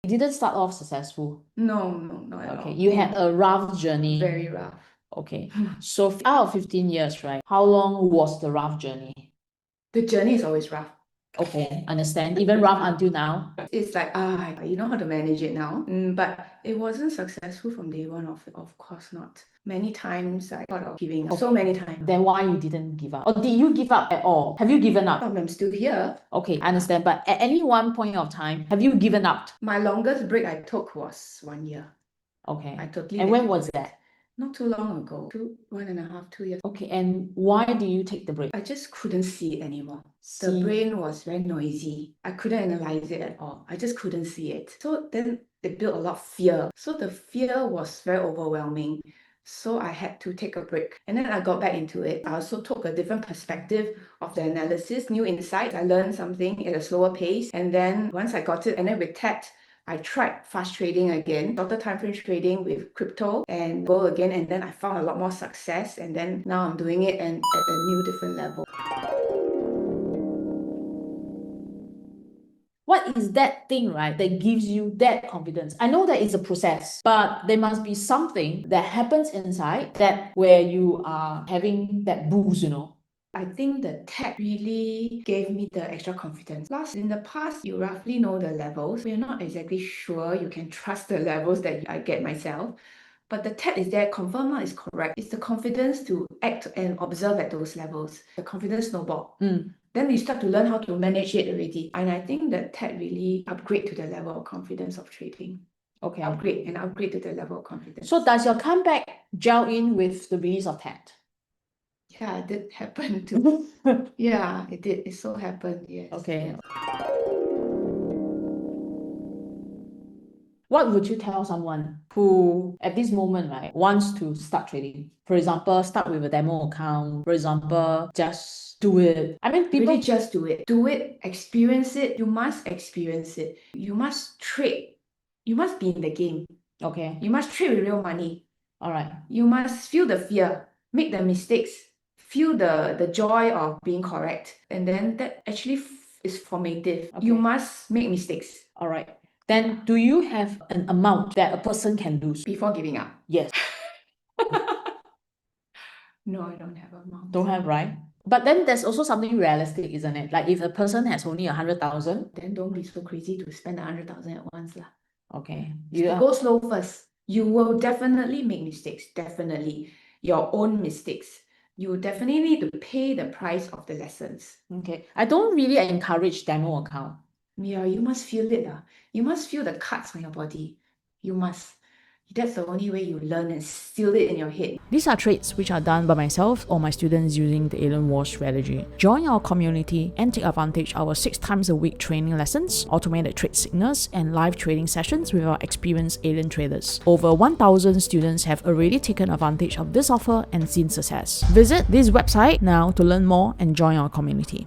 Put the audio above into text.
It didn't start off successful. No, not at all. Okay, you had a rough journey. Very rough. Okay, so out of 15 years, right? How long was the rough journey? The journey is always rough. Okay, understand. Even rough until now. It's like, you know how to manage it now. But it wasn't successful from day one, of course not. Many times I thought of giving up. So many times. Then why you didn't give up? Or did you give up at all? Have you given up? I'm still here. Okay, I understand. But at any one point of time, have you given up? My longest break I took was 1 year. Okay. I totally. And when was that? Not too long ago. 1.5, 2 years. Okay, and why do you take the break? I just couldn't see it anymore. The brain was very noisy. I couldn't analyze it at all. I just couldn't see it. So then it built a lot of fear. So the fear was very overwhelming. So I had to take a break. And then I got back into it. I also took a different perspective of the analysis, new insights. I learned something at a slower pace. And then once I got it, and then with TED, I tried fast trading again, shorter time frame trading with crypto and gold again, and then I found a lot more success, and then now I'm doing it and at a new different level. What is that thing, right, that gives you that confidence? I know that it's a process, but there must be something that happens inside that where you are having that boost, you know. I think the tech really gave me the extra confidence. Plus, in the past, you roughly know the levels. We're not exactly sure you can trust the levels that I get myself. But the tech is there, confirm is correct. It's the confidence to act and observe at those levels. The confidence snowball. Then you start to learn how to manage it already. And I think that tech really upgrade to the level of confidence of trading. Okay. Upgrade to the level of confidence. So does your comeback gel in with the release of TED? Yeah, it did happen too. Yeah, it did. It so happened, yes. Okay. Yes. What would you tell someone who, at this moment, right, wants to start trading? For example, start with a demo account. For example, just do it. I mean, people really just do it. Do it, experience it. You must experience it. You must trade. You must be in the game. Okay. You must trade with real money. All right. You must feel the fear, make the mistakes, feel the joy of being correct. And then that actually is formative. Okay. You must make mistakes. All right. Then do you have an amount that a person can lose? Before giving up? Yes. No, I don't have an amount. Don't have, right? But then there's also something realistic, isn't it? Like if a person has only 100,000, then don't be so crazy to spend 100,000 at once lah. Okay. Go slow first. You will definitely make mistakes. Definitely. Your own mistakes. You definitely need to pay the price of the lessons. Okay. I don't really encourage demo account. Yeah, you must feel it. You must feel the cuts on your body. You must. That's the only way you learn and seal it in your head. These are trades which are done by myself or my students using the Alien War strategy. Join our community and take advantage of our 6 times a week training lessons, automated trade signals, and live trading sessions with our experienced alien traders. Over 1,000 students have already taken advantage of this offer and seen success. Visit this website now to learn more and join our community.